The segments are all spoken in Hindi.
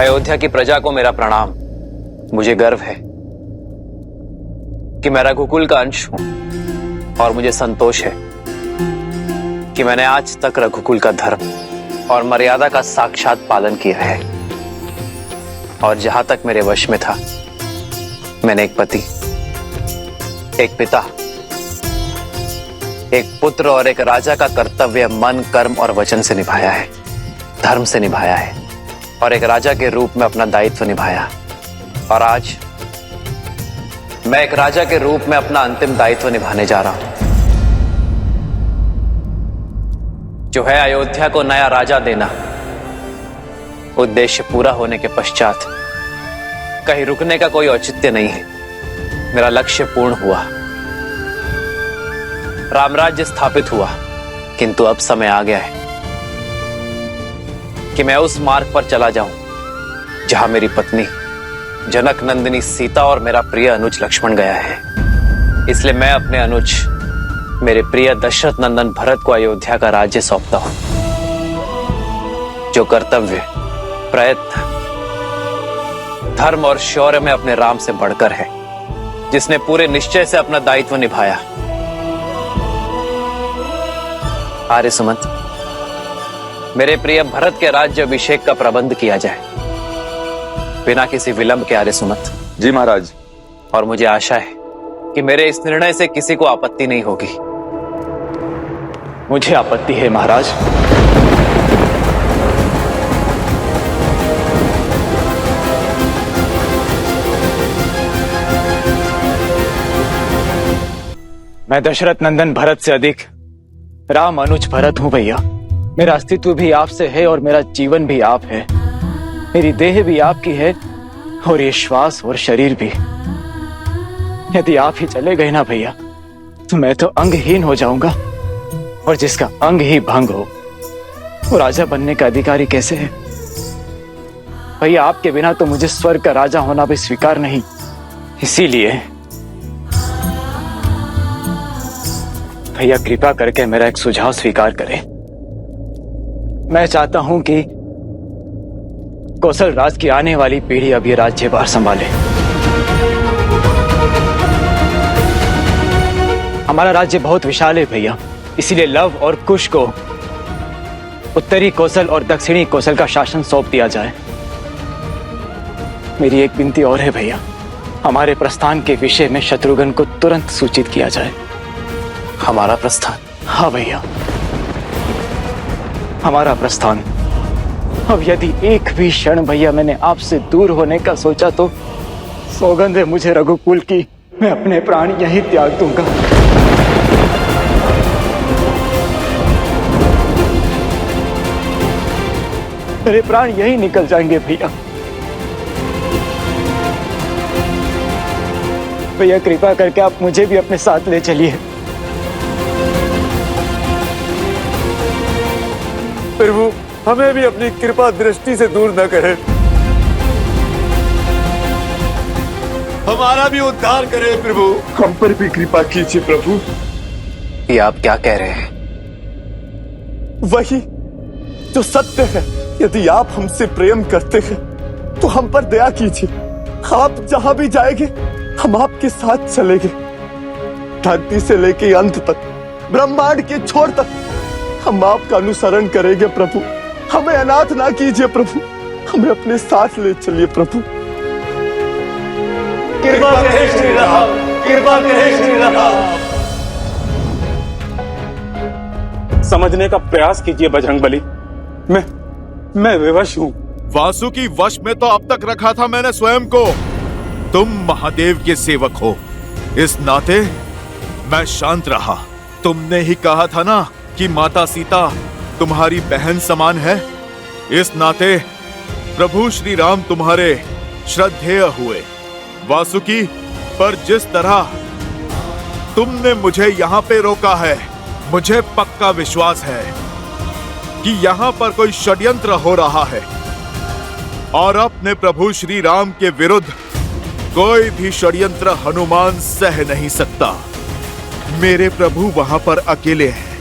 अयोध्या की प्रजा को मेरा प्रणाम। मुझे गर्व है कि मैं रघुकुल का अंश हूं और मुझे संतोष है कि मैंने आज तक रघुकुल का धर्म और मर्यादा का साक्षात पालन किया है। और जहां तक मेरे वश में था, मैंने एक पति, एक पिता, एक पुत्र और एक राजा का कर्तव्य मन, कर्म और वचन से निभाया है, धर्म से निभाया है और एक राजा के रूप में अपना दायित्व निभाया। और आज मैं एक राजा के रूप में अपना अंतिम दायित्व निभाने जा रहा हूं, जो है अयोध्या को नया राजा देना। उद्देश्य पूरा होने के पश्चात कहीं रुकने का कोई औचित्य नहीं है। मेरा लक्ष्य पूर्ण हुआ, रामराज्य स्थापित हुआ, किंतु अब समय आ गया है कि मैं उस मार्ग पर चला जाऊं जहां मेरी पत्नी जनक नंदिनी सीता और मेरा प्रिय अनुज लक्ष्मण गया है। इसलिए मैं अपने अनुज, मेरे प्रिय दशरथ नंदन भरत को अयोध्या का राज्य सौंपता हूं, जो कर्तव्य, प्रयत्न, धर्म और शौर्य में अपने राम से बढ़कर है, जिसने पूरे निश्चय से अपना दायित्व निभाया। आर्य सुमंत, मेरे प्रिय भरत के राज्य अभिषेक का प्रबंध किया जाए बिना किसी विलंब के। आर्य सुमंत। जी महाराज। और मुझे आशा है कि मेरे इस निर्णय से किसी को आपत्ति नहीं होगी। मुझे आपत्ति है महाराज। मैं दशरथ नंदन भरत से अधिक राम अनुज भरत हूं भैया। मेरा अस्तित्व भी आपसे है और मेरा जीवन भी आप है। मेरी देह भी आपकी है और ये श्वास और शरीर भी। यदि आप ही चले गए ना भैया, तो मैं तो अंगहीन हो जाऊंगा, और जिसका अंग ही भंग हो, वो राजा बनने का अधिकारी कैसे है? भैया, आपके बिना तो मुझे स्वर्ग का राजा होना भी स्वीकार नहीं। इसीलिए भैया, कृपा करके मेरा एक सुझाव स्वीकार करें। मैं चाहता हूं कि कौशल राज की आने वाली पीढ़ी अब ये राज्यभार संभाले। हमारा राज्य बहुत विशाल है भैया, इसीलिए लव और कुश को उत्तरी कौशल और दक्षिणी कौशल का शासन सौंप दिया जाए। मेरी एक विनती और है भैया, हमारे प्रस्थान के विषय में शत्रुघ्न को तुरंत सूचित किया जाए। हमारा प्रस्थान? हाँ भैया, हमारा प्रस्थान। अब यदि एक भी क्षण भैया मैंने आपसे दूर होने का सोचा तो सौगंध है मुझे रघुकुल की, मैं अपने प्राण यहीं त्याग दूंगा। मेरे प्राण यहीं निकल जाएंगे भैया। भैया, कृपा करके आप मुझे भी अपने साथ ले चलिए। प्रभु, हमें भी अपनी कृपा दृष्टि से दूर न करें। हमारा भी उद्धार करें प्रभु। हम पर भी कृपा कीजिए प्रभु। ये आप क्या कह रहे हैं? वही जो सत्य है। यदि आप हमसे प्रेम करते हैं तो हम पर दया कीजिए। आप जहां भी जाएंगे हम आपके साथ चलेंगे, धरती से लेके अंत तक, ब्रह्मांड के छोर तक हम आपका अनुसरण करेंगे प्रभु। हमें अनाथ ना कीजिए प्रभु, हमें अपने साथ ले चलिए प्रभु। कृपा करें श्री राम, कृपा करें श्री राम। समझने का प्रयास कीजिए बजरंगबली, मैं विवश हूँ। वासुकी वश में तो अब तक रखा था मैंने स्वयं को। तुम महादेव के सेवक हो, इस नाते मैं शांत रहा। तुमने ही कहा था ना कि माता सीता तुम्हारी बहन समान है। इस नाते प्रभु श्री राम तुम्हारे श्रद्धेय हुए। वासुकी, पर जिस तरह तुमने मुझे यहाँ पे रोका है, मुझे पक्का विश्वास है कि यहाँ पर कोई षड्यंत्र हो रहा है और अपने प्रभु श्री राम के विरुद्ध कोई भी षड्यंत्र हनुमान सह नहीं सकता। मेरे प्रभु वहां पर अकेले हैं,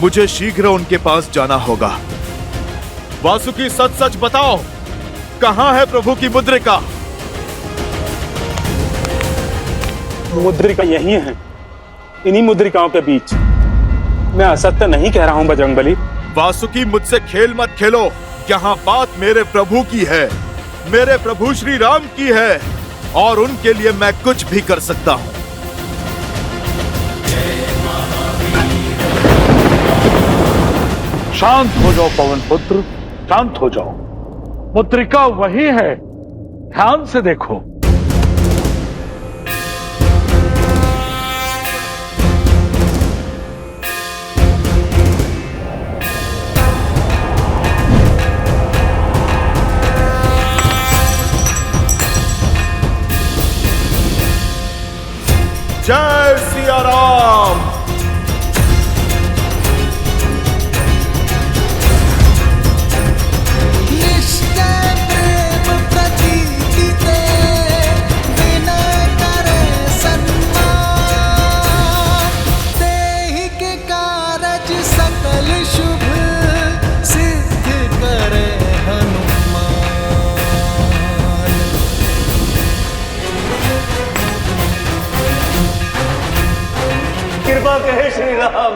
मुझे शीघ्र उनके पास जाना होगा। वासुकी, सच सच बताओ, कहाँ है प्रभु की मुद्रिका? मुद्रिका यही है, इन्हीं मुद्रिकाओं के बीच। मैं असत्य नहीं कह रहा हूं बजरंगबली। वासुकी, मुझसे खेल मत खेलो। यहाँ बात मेरे प्रभु की है, मेरे प्रभु श्री राम की है, और उनके लिए मैं कुछ भी कर सकता हूँ। शांत हो जाओ पवन पुत्र, शांत हो जाओ। मुद्रिका वही है, ध्यान से देखो। जय सिया राम। कृपा कहे श्री राम।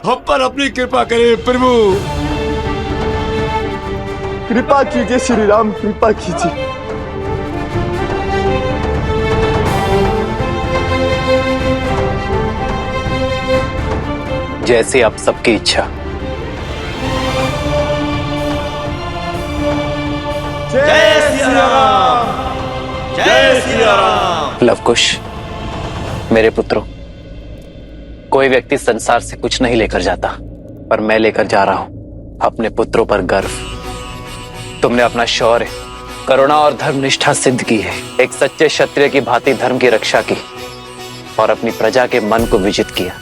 हम पर अपनी कृपा करें प्रभु। कृपा कीजिए श्री राम, कृपा कीजिए। जैसी आप सबकी इच्छा। जय सिया राम, जय सिया राम। लवकुश, मेरे पुत्रों, कोई व्यक्ति संसार से कुछ नहीं लेकर जाता, पर मैं लेकर जा रहा हूं अपने पुत्रों पर गर्व। तुमने अपना शौर्य, करुणा और धर्मनिष्ठा सिद्ध की है। एक सच्चे क्षत्रिय की भांति धर्म की रक्षा की और अपनी प्रजा के मन को विजित किया।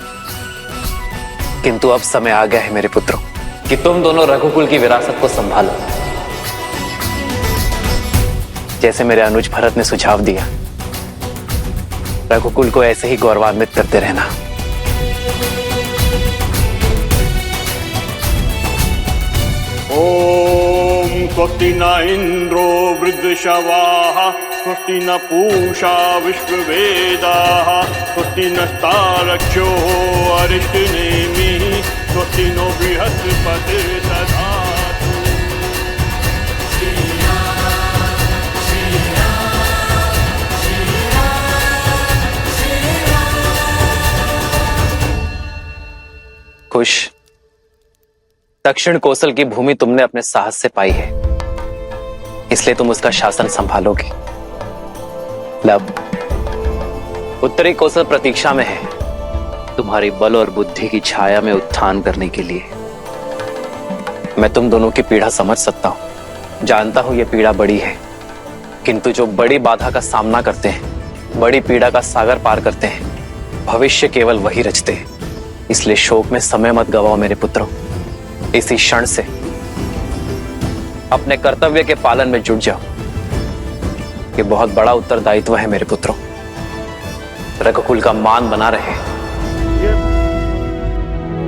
किंतु अब समय आ गया है मेरे पुत्रों कि तुम दोनों रघुकुल की विरासत को संभालो। जैसे मेरे अनुज भरत ने सुझाव दिया, रघुकुल को ऐसे ही गौरवान्वित करते रहना। ओम स्वस्ति न इंद्रो वृद्धशवाः, स्वस्ति न पूषा विश्ववेदाः, स्वस्ति नस्तारक्षो अरिष्टनेमिः, स्वस्ति नो बृहस्पतिर्दधातु। खुश, दक्षिण कौशल की भूमि तुमने अपने साहस से पाई है, इसलिए तुम उसका शासन संभालोगे। लब, उत्तरी कौशल प्रतीक्षा में है तुम्हारी बल और बुद्धि की छाया में उत्थान करने के लिए। मैं तुम दोनों की पीड़ा समझ सकता हूं, जानता हूं यह पीड़ा बड़ी है, किंतु जो बड़ी बाधा का सामना करते हैं, बड़ी पीड़ा का सागर पार करते हैं, भविष्य केवल वही रचते हैं। इसलिए शोक में समय मत गवाओ मेरे पुत्रों। इसी क्षण से अपने कर्तव्य के पालन में जुट जाओ। ये बहुत बड़ा उत्तरदायित्व है मेरे पुत्रों। रघुकुल का मान बना रहे।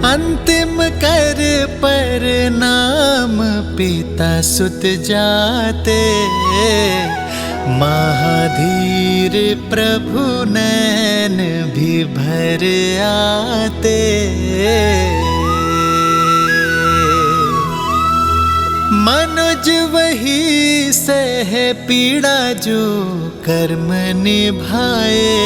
अंतिम कर पर नाम पिता सुत जाते, महाधीर प्रभु नैन भी भर आते। मनुज वही सह पीड़ा जो कर्म निभाए,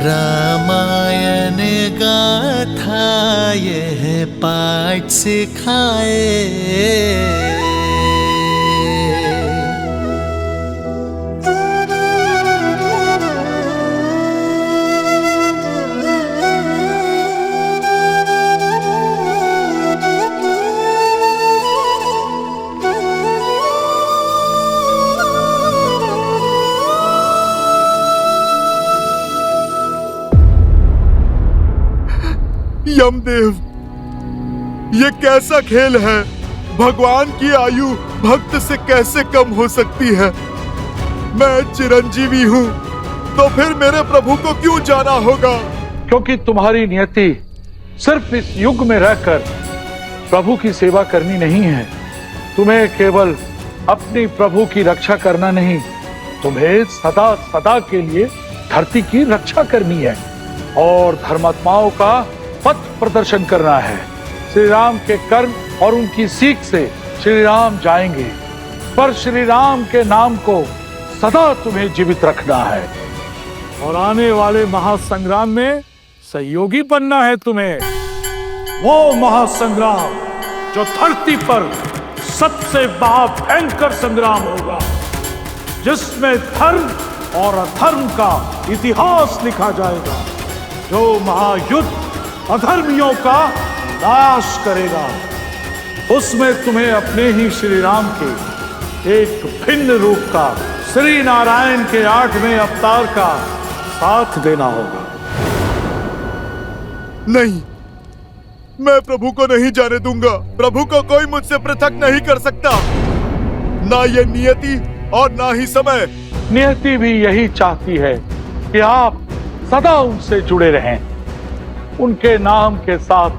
रामायण गाथा यह पाठ सिखाए। यमदेव, ये कैसा खेल है? भगवान की आयु भक्त से कैसे कम हो सकती है? मैं चिरंजीवी हूँ, तो फिर मेरे प्रभु को क्यों जाना होगा? क्योंकि तुम्हारी नियति सिर्फ इस युग में रहकर प्रभु की सेवा करनी नहीं है। तुम्हें केवल अपनी प्रभु की रक्षा करना नहीं, तुम्हें सदा सदा के लिए धरती की रक्षा करनी है और धर्मात्माओं का पथ प्रदर्शन करना है। श्री राम के कर्म और उनकी सीख से श्री राम जाएंगे, पर श्री राम के नाम को सदा तुम्हें जीवित रखना है और आने वाले महासंग्राम में सहयोगी बनना है तुम्हें। वो महासंग्राम जो धरती पर सबसे महाभयंकर संग्राम होगा, जिसमें धर्म और अधर्म का इतिहास लिखा जाएगा, जो महायुद्ध अधर्मियों का नाश करेगा। उसमें तुम्हें अपने ही श्री राम के एक भिन्न रूप का, श्री नारायण के 8वें अवतार का साथ देना होगा। नहीं, मैं प्रभु को नहीं जाने दूंगा। प्रभु को कोई मुझसे पृथक नहीं कर सकता, ना ये नियति और ना ही समय। नियति भी यही चाहती है कि आप सदा उनसे जुड़े रहें, उनके नाम के साथ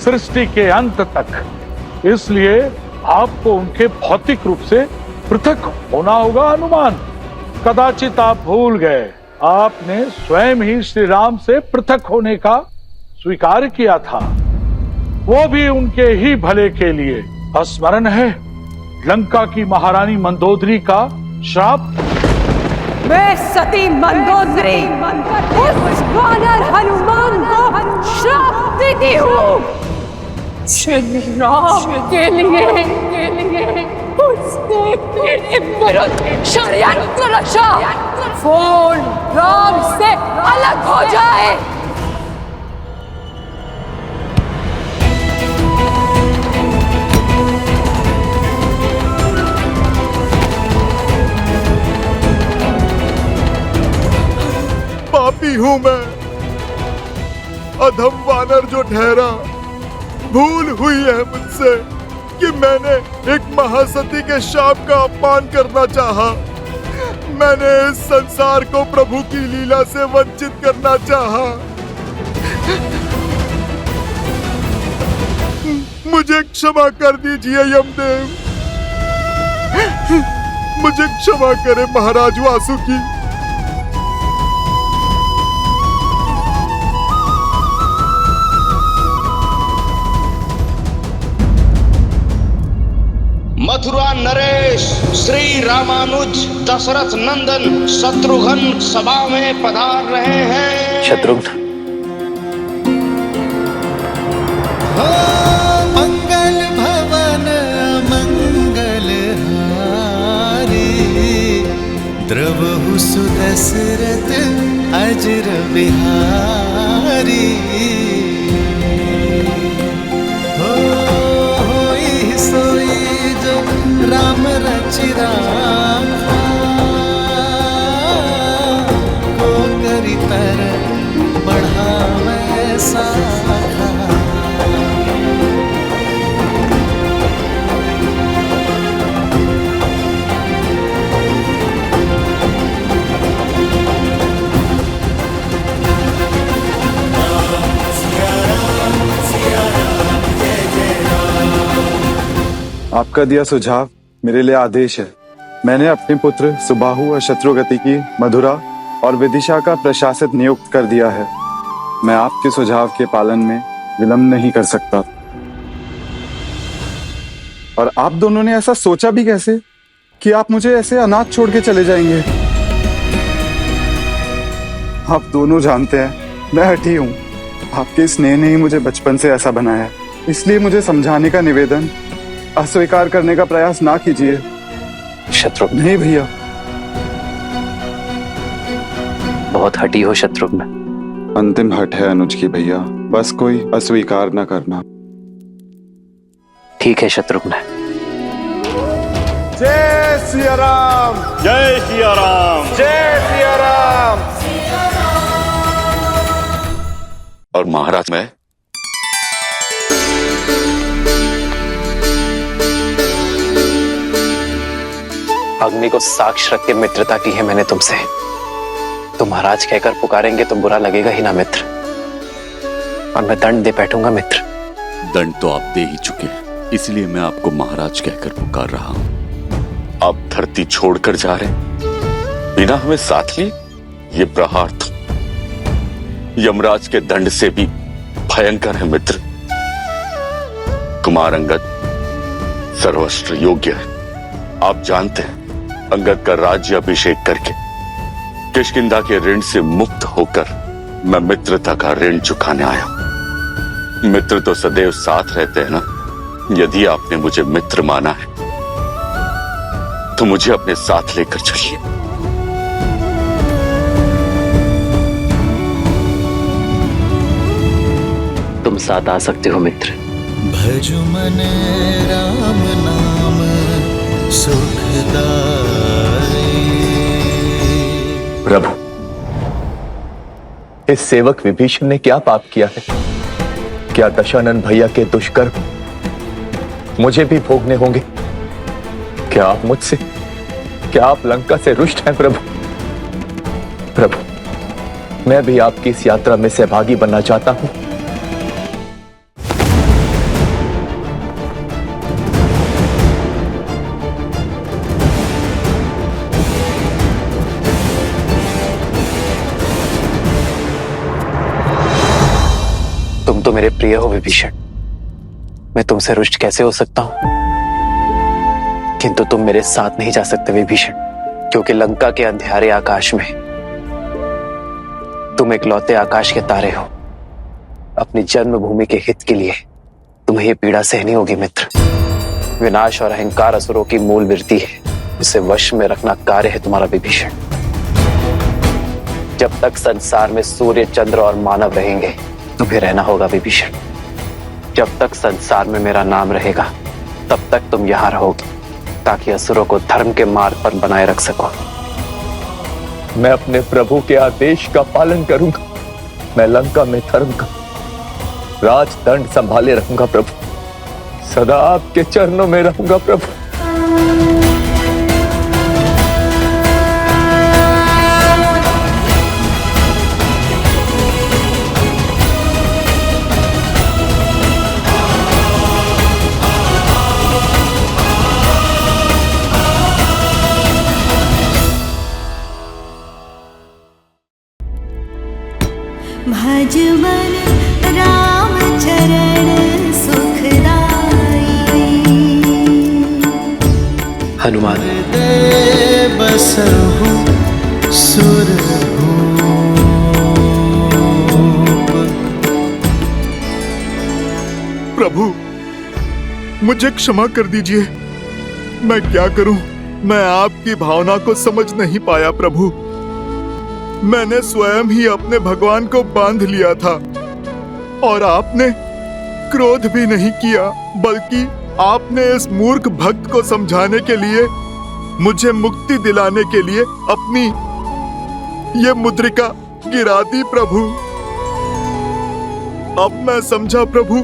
सृष्टि के अंत तक। इसलिए आपको उनके भौतिक रूप से पृथक होना होगा। हनुमान, कदाचित आप भूल गए, आपने स्वयं ही श्री राम से पृथक होने का स्वीकार किया था, वो भी उनके ही भले के लिए। स्मरण है लंका की महारानी मंदोदरी का श्राप? मैं सती मंदोदरी उस वानर हनुमान को श्राप देती हूँ। श्री राम के लिए उसने मेरे विरुद्ध षड्यंत्र रचा। फोन राम से अलग हो जाए। पापी हूं मैं, अधम वानर जो ठहरा। भूल हुई है मुझसे कि मैंने एक महासती के शाप का अपमान करना चाहा। मैंने इस संसार को प्रभु की लीला से वंचित करना चाहा। मुझे क्षमा कर दीजिए यमदेव, मुझे क्षमा करें महाराज वासुकी। मथुरा नरेश श्री रामानुज दशरथ नंदन शत्रुघ्न सभा में पधार रहे हैं। शत्रुघ्न, मंगल भवन मंगल हारी, द्रवहु सुदशरथ अजर बिहारी। राम रचि राखा, को करि तर बढ़ावे साखा। आपका दिया सुझाव मेरे लिए आदेश है। मैंने अपने पुत्र सुबाहु और शत्रुगति की मधुरा और विदिशा का प्रशासक नियुक्त कर दिया है। मैं आपके सुझाव के पालन में विलंब नहीं कर सकता। और आप दोनों ने ऐसा सोचा भी कैसे कि आप मुझे ऐसे अनाथ छोड़ के चले जाएंगे? आप दोनों जानते हैं मैं हठी हूं। आपके स्नेह ने ही मुझे बचपन से ऐसा बनाया, इसलिए मुझे समझाने का निवेदन अस्वीकार करने का प्रयास ना कीजिए। शत्रुघ्न, नहीं भैया, बहुत हठी हो शत्रुघ्न। अंतिम हट है अनुज की भैया, बस कोई अस्वीकार न करना। ठीक है शत्रुघ्न। जय सिया राम, जय सिया राम। जय सिया राम। और महाराज मैं अग्नि को साक्ष रख के मित्रता की है मैंने तुमसे। तुम महाराज कहकर पुकारेंगे तो बुरा लगेगा ही ना मित्र, और मैं दंड दे बैठूंगा मित्र। दंड तो आप दे ही चुके हैं, इसलिए मैं आपको महाराज कहकर पुकार रहा हूं। आप धरती छोड़कर जा रहे हैं बिना हमें साथ लिए? ये प्रहार तो यमराज के दंड से भी भयंकर है मित्र। कुमार अंगद सर्वश्रेष्ठ योग्य है। आप जानते हैं अंगद का राज्य अभिषेक करके किष्किंधा के ऋण से मुक्त होकर मैं मित्रता का ऋण चुकाने आया हूं। मित्र तो सदैव साथ रहते हैं ना। यदि आपने मुझे मित्र माना है तो मुझे अपने साथ लेकर चलिए। तुम साथ आ सकते हो मित्र। भजु मन राम नाम सुखदाई। प्रभु, इस सेवक विभीषण ने क्या पाप किया है? क्या दशानन भैया के दुष्कर्म मुझे भी भोगने होंगे? क्या आप मुझसे, क्या आप लंका से रुष्ट हैं प्रभु? प्रभु, मैं भी आपकी इस यात्रा में सहभागी बनना चाहता हूं। तुम तो मेरे प्रिय हो विभीषण, मैं तुमसे रुष्ट कैसे हो सकता हूं? किंतु तुम मेरे साथ नहीं जा सकते विभीषण, क्योंकि लंका के अंधेरे आकाश में तुम इकलौते आकाश के तारे हो। अपनी जन्मभूमि के हित के लिए तुम्हें यह पीड़ा सहनी होगी मित्र। विनाश और अहंकार असुरों की मूल वृत्ति है, उसे वश में रखना कार्य है तुम्हारा विभीषण। जब तक संसार में सूर्य, चंद्र और मानव रहेंगे तुम्हें रहना होगा विभीषण। जब तक संसार में मेरा नाम रहेगा तब तक तुम यहां रहोगे, ताकि असुरों को धर्म के मार्ग पर बनाए रख सको। मैं अपने प्रभु के आदेश का पालन करूंगा। मैं लंका में धर्म का राजदंड संभाले रहूंगा प्रभु। सदा आपके चरणों में रहूंगा प्रभु। भज मन राम चरण सुखदाई। हनुमान बसहु सुरभूप। प्रभु, मुझे क्षमा कर दीजिए। मैं क्या करूं? मैं आपकी भावना को समझ नहीं पाया प्रभु। मैंने स्वयं ही अपने भगवान को बांध लिया था और आपने क्रोध भी नहीं किया, बल्कि आपने इस मूर्ख भक्त को समझाने के लिए, मुझे मुक्ति दिलाने के लिए अपनी ये मुद्रिका गिरा दी प्रभु। अब मैं समझा प्रभु,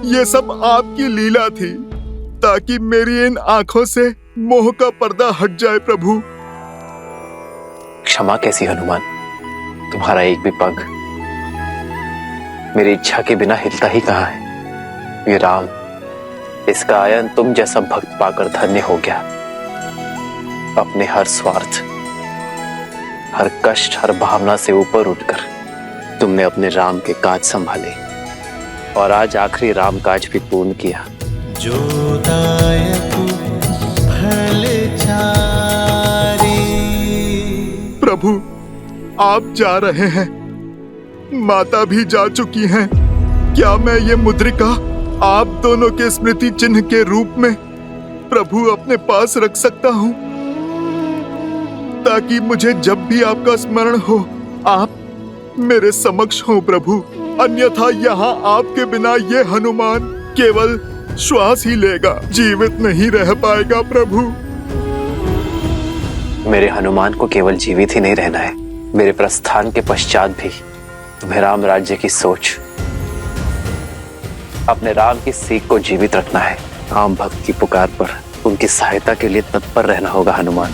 ये सब आपकी लीला थी, ताकि मेरी इन आंखों से मोह का पर्दा हट जाए प्रभु। क्षमा कैसी हनुमान? तुम्हारा एक भी पग मेरी इच्छा के बिना हिलता ही कहां है। ये राम, इसका आयन तुम जैसा भक्त पाकर धन्य हो गया। अपने हर स्वार्थ, हर कष्ट, हर भावना से ऊपर उठकर तुमने अपने राम के काज संभाले और आज आखिरी राम काज भी पूर्ण किया। जो दायक फल चारी। प्रभु, आप जा रहे हैं, माता भी जा चुकी हैं। क्या मैं ये मुद्रिका आप दोनों के स्मृति चिन्ह के रूप में प्रभु अपने पास रख सकता हूं, ताकि मुझे जब भी आपका स्मरण हो आप मेरे समक्ष हो प्रभु। अन्यथा यहाँ आपके बिना ये हनुमान केवल श्वास ही लेगा, जीवित नहीं रह पाएगा प्रभु। मेरे हनुमान को केवल जीवित ही नहीं रहना है, मेरे प्रस्थान के पश्चात भी तुम्हें राम राज्य की सोच, अपने राम की सीख को जीवित रखना है। राम भक्त की पुकार पर उनकी सहायता के लिए तत्पर रहना होगा हनुमान।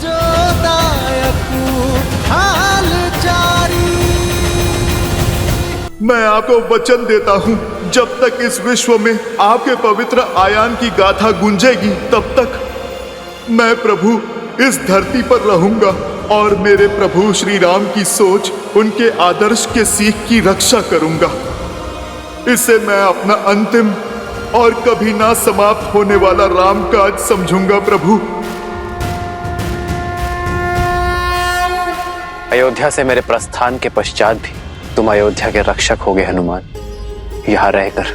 मैं आपको वचन देता हूँ, जब तक इस विश्व में आपके पवित्र आयान की गाथा गूंजेगी, तब तक मैं प्रभु इस धरती पर रहूंगा और मेरे प्रभु श्री राम की सोच, उनके आदर्श के सीख की रक्षा करूंगा। इसे मैं अपना अंतिम और कभी ना समाप्त होने वाला रामकाज समझूंगा प्रभु। अयोध्या से मेरे प्रस्थान के पश्चात भी तुम अयोध्या के रक्षक होगे हनुमान। यहाँ रहकर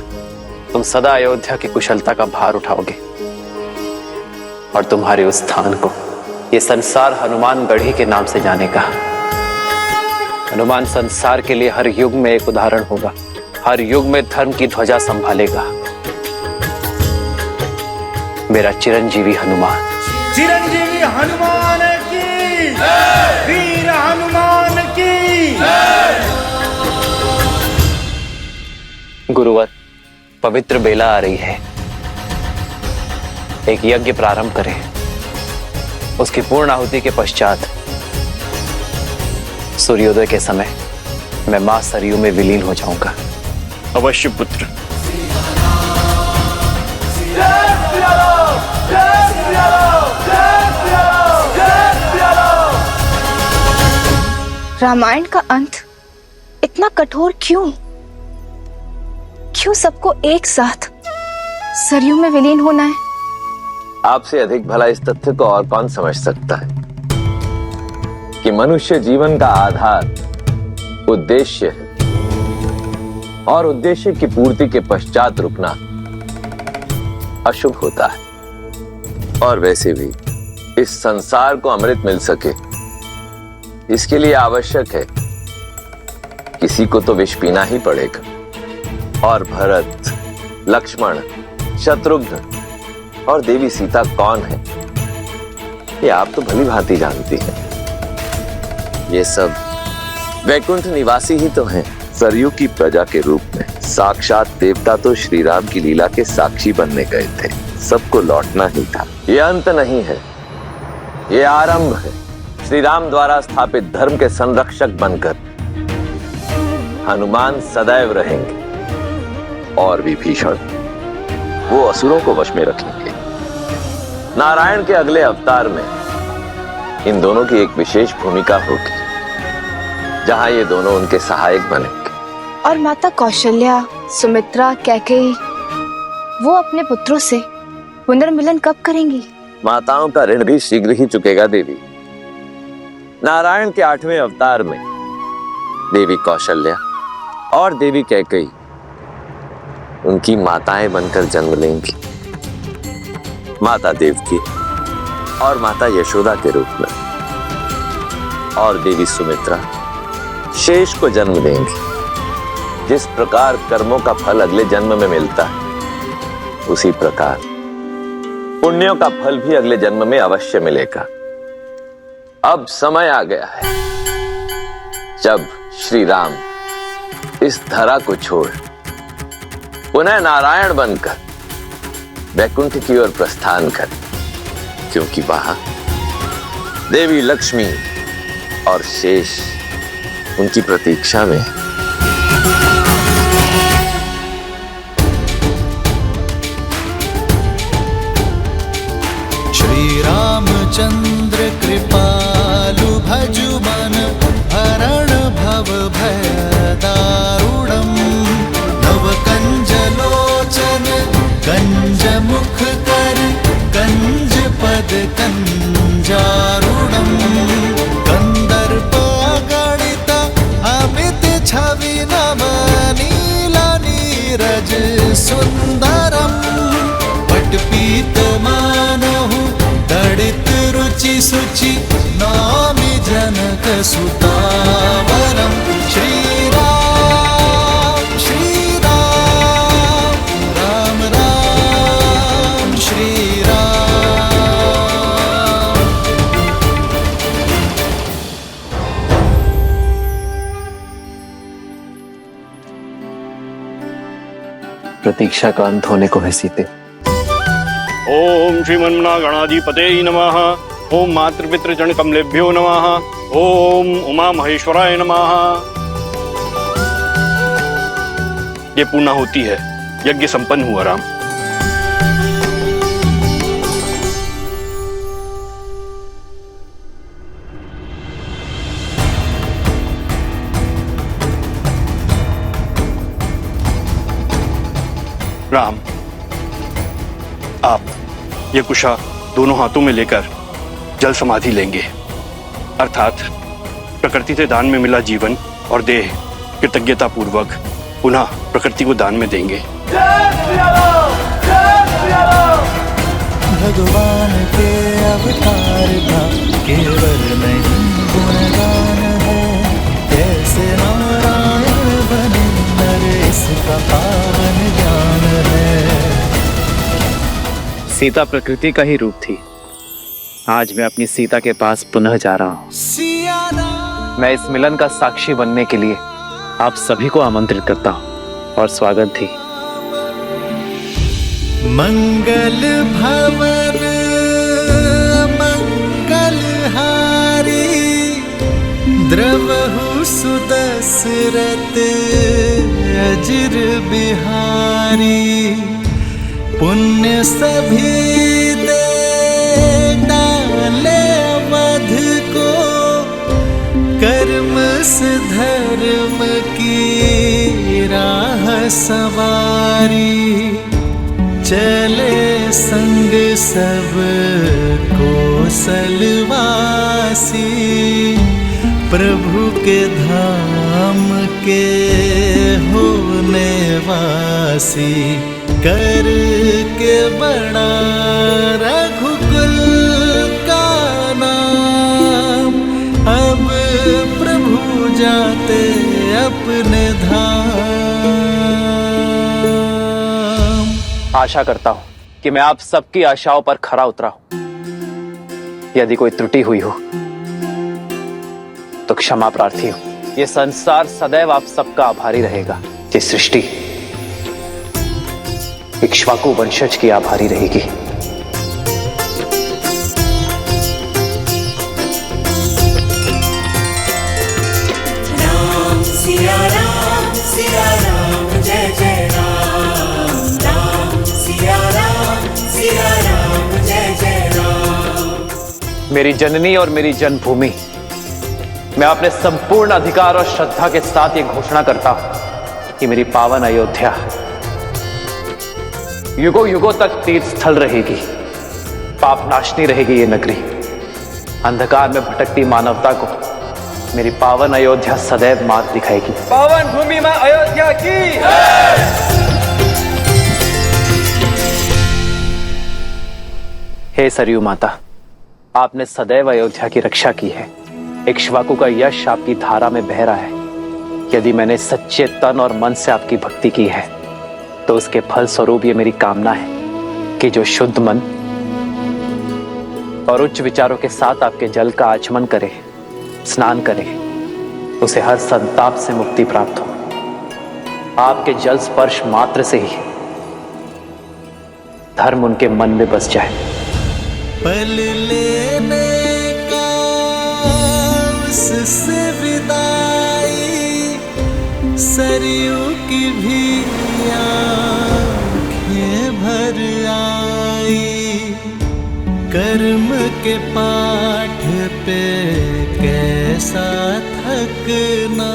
तुम सदा अयोध्या की कुशलता का भार उठाओगे और तुम्हारे उस स्थान को ये संसार हनुमान गढ़ी के नाम से जानेगा। हनुमान संसार के लिए हर युग में एक उदाहरण होगा, हर युग में धर्म की ध्वजा संभालेगा। मेरा चिरंजीवी हनुमान। चिरंजीवी हनुमान की वीर हनुमान की। गुरुवर, पवित्र बेला आ रही है। एक यज्ञ प्रारंभ करें। उसकी पूर्ण आहुति के पश्चात सूर्योदय के समय मैं मां सरयू में विलीन हो जाऊंगा। अवश्य पुत्र। रामायण का अंत इतना कठोर क्यों? क्यों सबको एक साथ सरयू में विलीन होना है? आपसे अधिक भला इस तथ्य को और कौन समझ सकता है कि मनुष्य जीवन का आधार उद्देश्य है और उद्देश्य की पूर्ति के पश्चात रुकना अशुभ होता है। और वैसे भी इस संसार को अमृत मिल सके, इसके लिए आवश्यक है किसी को तो विष पीना ही पड़ेगा। और भरत, लक्ष्मण, शत्रुघ्न और देवी सीता कौन है, ये आप तो भली भांति जानती हैं। ये सब वैकुंठ निवासी ही तो हैं। सरयू की प्रजा के रूप में साक्षात देवता तो श्री राम की लीला के साक्षी बनने गए थे। सबको लौटना ही था। ये अंत नहीं है, ये आरंभ है। श्री राम द्वारा स्थापित धर्म के संरक्षक बनकर हनुमान सदैव रहेंगे और विभीषण वो असुरों को वश में रखेंगे। नारायण के अगले अवतार में इन दोनों की एक विशेष भूमिका होगी, जहां ये दोनों उनके सहायक बनेंगे। और माता कौशल्या, सुमित्रा, कैकेयी वो अपने पुत्रों से पुनर्मिलन कब करेंगी? माताओं का ऋण भी शीघ्र ही चुकेगा देवी। नारायण के 8वें अवतार में देवी कौशल्या और देवी कैकेयी उनकी माताएं बनकर जन्म लेंगी। माता देवकी और माता यशोदा के रूप में, और देवी सुमित्रा शेष को जन्म देंगी। जिस प्रकार कर्मों का फल अगले जन्म में मिलता है, उसी प्रकार पुण्यों का फल भी अगले जन्म में अवश्य मिलेगा। अब समय आ गया है जब श्री राम इस धरा को छोड़ पुनः नारायण बनकर वैकुंठ की ओर प्रस्थान कर, क्योंकि वहां देवी लक्ष्मी और शेष उनकी प्रतीक्षा में। श्री रामचंद्र कृपालु भजु मन हरण भव भय दारुणम्। नव कंज लोचन कंज मुख कर कंज पद कंजारुणम्। कंदर्प गणित अमित छवि नव नील नीरज सुंदरम्। पटपीत मानहु तड़ित रुचि सुचि नामि जनक सुतावरम्। श्री राम श्री राम राम राम श्री राम। प्रतीक्षा का अंत होने को है सीते। ओम श्रीमन्मना गणाधिपते नमः। ओम मातृपितृ चरण कमलेभ्यो नमः। ओम उमा महेश्वराय नमः। ये पूर्णा होती है, यज्ञ संपन्न हुआ राम। राम, आप ये कुशा दोनों हाथों में लेकर जल समाधि लेंगे, अर्थात प्रकृति से दान में मिला जीवन और देह कृतज्ञता पूर्वक पुनः प्रकृति को दान में देंगे। भगवान के अवतार का केवल नहीं गुणगान है, कैसे नारायण बने नर इसका पावन ज्ञान है। सीता प्रकृति का ही रूप थी। आज मैं अपनी सीता के पास पुनः जा रहा हूँ। मैं इस मिलन का साक्षी बनने के लिए आप सभी को आमंत्रित करता हूँ और स्वागत थी। मंगल भवन मंगल हारी, द्रवहु सुदशरथ अजिर बिहारी। पुण्य सभी दे डाले अवध को, कर्म से धर्म की राह सवारी। चले संग सब कौशलवासी, प्रभु के धाम के होने वासी। कर के बड़ा रघुकुल का नाम, अब प्रभु जाते अपने धाम। आशा करता हूं कि मैं आप सबकी आशाओं पर खरा उतरा हूं। यदि कोई त्रुटि हुई हो तो क्षमा प्रार्थी हूं। यह संसार सदैव आप सबका आभारी रहेगा। ये सृष्टि इक्ष्वाकु वंशज की आभारी रहेगी। राम सिया राम जय जय राम। राम सिया राम जय जय राम। मेरी जननी और मेरी जन्मभूमि, मैं अपने संपूर्ण अधिकार और श्रद्धा के साथ ये घोषणा करता हूं कि मेरी पावन अयोध्या युगों युगों तक तीर्थ स्थल रहेगी। पाप नाशनी रहेगी ये नगरी। अंधकार में भटकती मानवता को मेरी पावन अयोध्या सदैव मार्ग दिखाएगी। पावन भूमि में अयोध्या की। हे सरयू माता, आपने सदैव अयोध्या की रक्षा की है। इक्ष्वाकु का यश आपकी धारा में बह रहा है। यदि मैंने सच्चे तन और मन से आपकी भक्ति की है तो उसके फल स्वरूप ये मेरी कामना है कि जो शुद्ध मन और उच्च विचारों के साथ आपके जल का आचमन करे, स्नान करे, उसे हर संताप से मुक्ति प्राप्त हो। आपके जल स्पर्श मात्र से ही धर्म उनके मन में बस जाए। पल लेने का उससे विदाई, सरयू की भी आँखें भर आई। कर्म के पाठ पे कैसा थकना,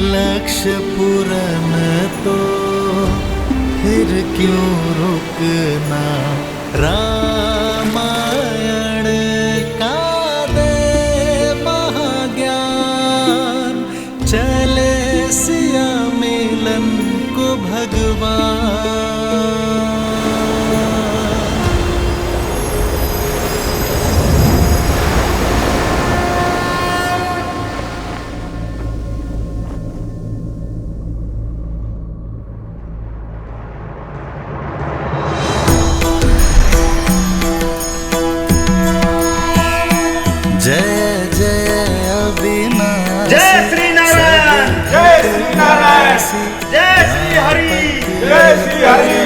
लक्ष्य पूर्ण तो फिर क्यों रुकना। रामायण का दे महाज्ञान, चले सिया मिलन को भगवान। जय जय अविनाशी, जय श्री नारायण, जय श्री नारायण, जय श्री हरि, जय श्री हरि।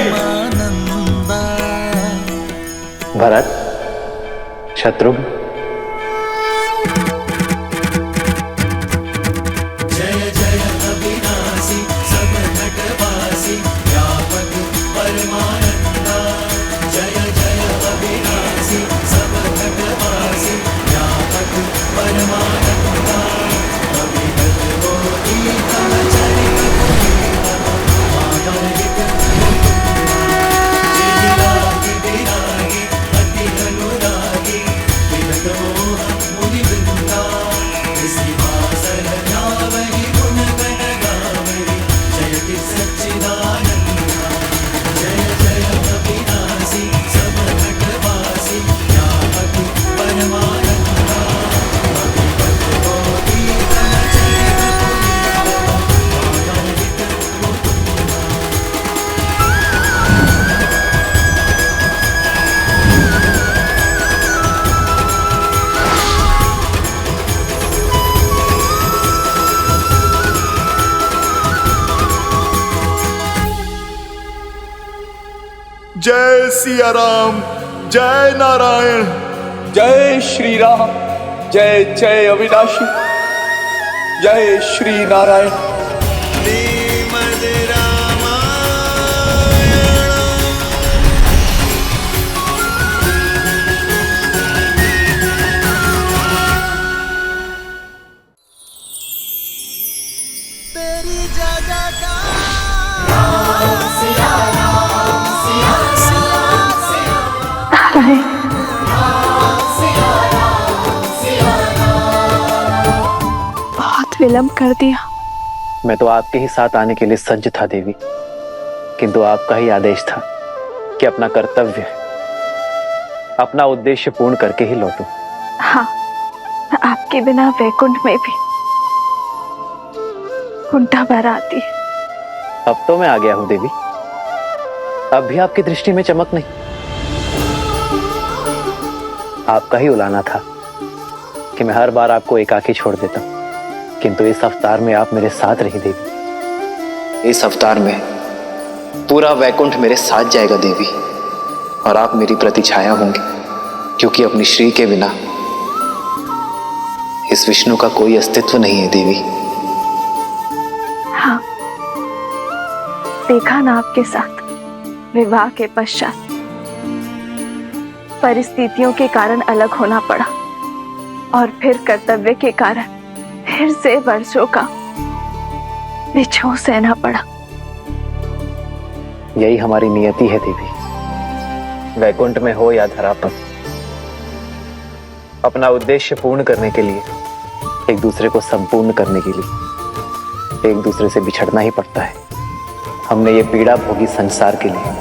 भरत, शत्रुघ्न, जय जय अविनाशी, सब घटवासी, व्यापक परमानंदा। जय जय अविनाशी, सब घटवासी, व्यापक परमानंदा। अविगत गोदी का चरित, माधव जय सिया राम, जय नारायण। जय श्री राम, जय जय अविनाशी, जय श्री नारायण। बहुत विलंब कर दिया। मैं तो आपके ही साथ आने के लिए सज्ज था देवी, किंतु आपका ही आदेश था कि अपना कर्तव्य, अपना उद्देश्य पूर्ण करके ही लौटूं। हाँ, आपके बिना वैकुंठ में भी कुंठा भर आती है। अब तो मैं आ गया हूं देवी, अब भी आपकी दृष्टि में चमक नहीं। आपका ही उलाना था कि मैं हर बार आपको एकाकी छोड़ देता हूं, किंतु इस अवतार में आप मेरे साथ रही देवी। इस अवतार में पूरा वैकुंठ मेरे साथ जाएगा देवी, और आप मेरी प्रतिछाया होंगे, क्योंकि अपनी श्री के बिना इस विष्णु का कोई अस्तित्व नहीं है देवी। हाँ, देखा ना आपके साथ विवाह के पश्चात परिस्थितियों के कारण अलग होना पड़ा, और फिर कर्तव्य के कारण फिर से वर्षों का बिछोह सहना पड़ा। यही हमारी नियति है देवी, वैकुंठ में हो या धरा पर, अपना उद्देश्य पूर्ण करने के लिए, एक दूसरे को संपूर्ण करने के लिए एक दूसरे से बिछड़ना ही पड़ता है। हमने ये पीड़ा भोगी संसार के लिए,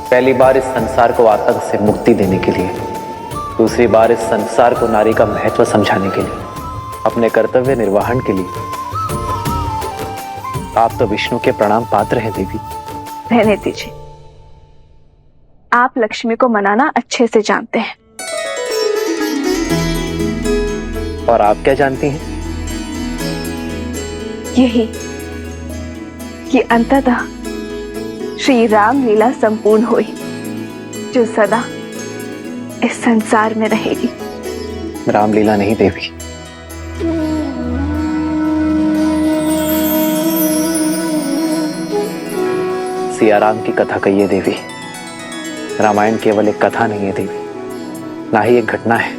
पहली बार इस संसार को आतंक से मुक्ति देने के लिए, दूसरी बार इस संसार को नारी का महत्व समझाने के लिए, अपने कर्तव्य निर्वहन के लिए। आप तो विष्णु के प्रणाम पात्र हैं देवी। रहने दीजिए, आप लक्ष्मी को मनाना अच्छे से जानते हैं। और आप क्या जानती हैं? यही कि अंततः श्री राम लीला संपूर्ण हुई, जो सदा इस संसार में रहेगी। रामलीला नहीं देवी, सिया राम की कथा कहिए देवी। रामायण केवल एक कथा नहीं है देवी, ना ही एक घटना है।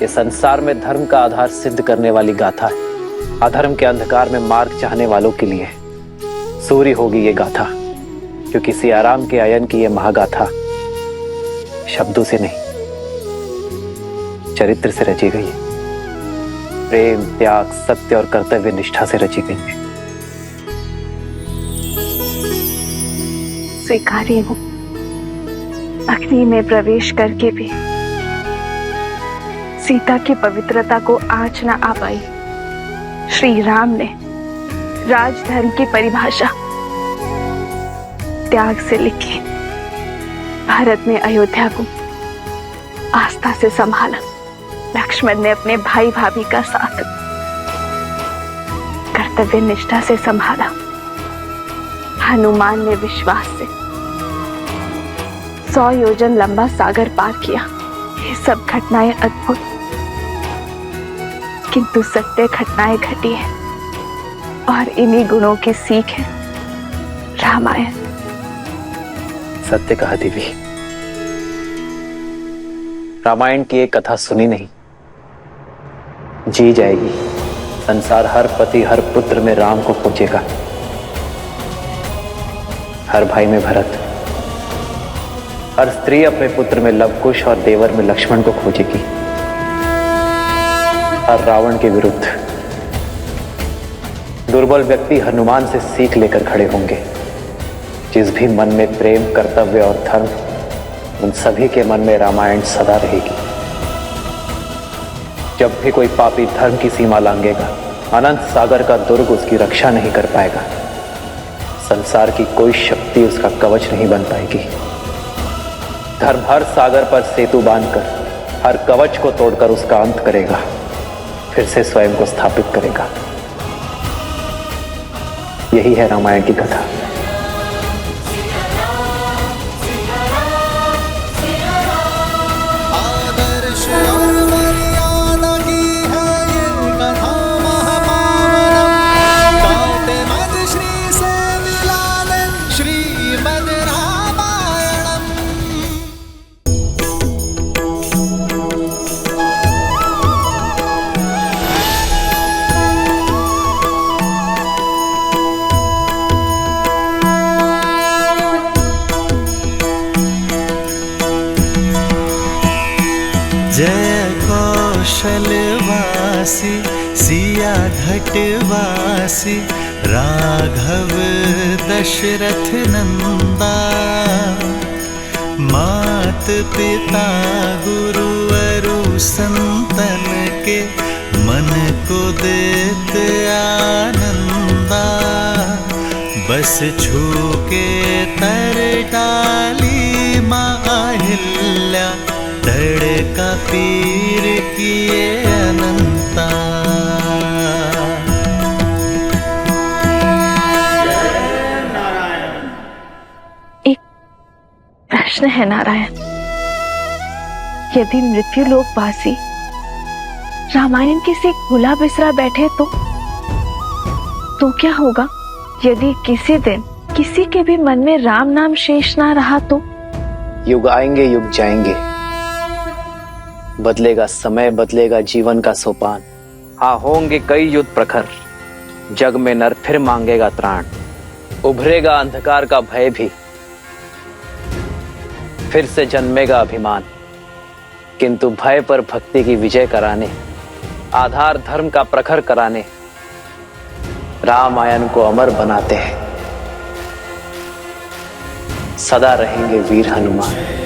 ये संसार में धर्म का आधार सिद्ध करने वाली गाथा है। अधर्म के अंधकार में मार्ग चाहने वालों के लिए सूर्य होगी ये गाथा, क्योंकि सिया राम के आयन की ये महागाथा शब्दों से नहीं, चरित्र से रची गई है। प्रेम, त्याग, सत्य और कर्तव्य निष्ठा से रची गई है। स्वीकार्य हूं, अग्नि में प्रवेश करके भी सीता की पवित्रता को आँच न आ पाई। श्री राम ने राजधर्म की परिभाषा त्याग से लिखी। भरत ने अयोध्या को आस्था से संभाला। लक्ष्मण ने अपने भाई भाभी का साथ कर्तव्य निष्ठा से संभाला। हनुमान ने विश्वास से 100 योजन लंबा सागर पार किया। ये सब घटनाएं अद्भुत, किंतु सत्य घटनाएं घटी है, और इन्हीं गुणों की सीख है रामायण। सत्य कहा देवी, रामायण की एक कथा सुनी नहीं, जी जाएगी। संसार हर पति हर पुत्र में राम को खोजेगा, हर भाई में भरत, हर स्त्री अपने पुत्र में लवकुश और देवर में लक्ष्मण को खोजेगी। हर रावण के विरुद्ध दुर्बल व्यक्ति हनुमान से सीख लेकर खड़े होंगे। जिस भी मन में प्रेम, कर्तव्य और धर्म, उन सभी के मन में रामायण सदा रहेगी। जब भी कोई पापी धर्म की सीमा लांघेगा, अनंत सागर का दुर्ग उसकी रक्षा नहीं कर पाएगा। संसार की कोई शक्ति उसका कवच नहीं बन पाएगी। धर्म हर सागर पर सेतु बांधकर, हर कवच को तोड़कर उसका अंत करेगा, फिर से स्वयं को स्थापित करेगा। यही है रामायण की कथा। वासी सिया घटवासी राघव दशरथ नंदा मात पिता गुरु अरु संतन के मन को देत आनंदा बस छू के तर डाली माहिल्या तड़का पीर किए अनंता। एक प्रश्न है नारायण, यदि मृत्यु लोकवासी रामायण किसी भूला बिसरा बैठे तो क्या होगा? यदि किसी दिन किसी के भी मन में राम नाम शेष ना रहा तो? युग आएंगे युग जाएंगे, बदलेगा समय, बदलेगा जीवन का सोपान। हाँ, होंगे कई युद्ध प्रखर, जग में नर फिर मांगेगा त्राण। उभरेगा अंधकार का भय भी, फिर से जन्मेगा अभिमान। किंतु भय पर भक्ति की विजय कराने, आधार धर्म का प्रखर कराने, रामायण को अमर बनाते हैं। सदा रहेंगे वीर हनुमान।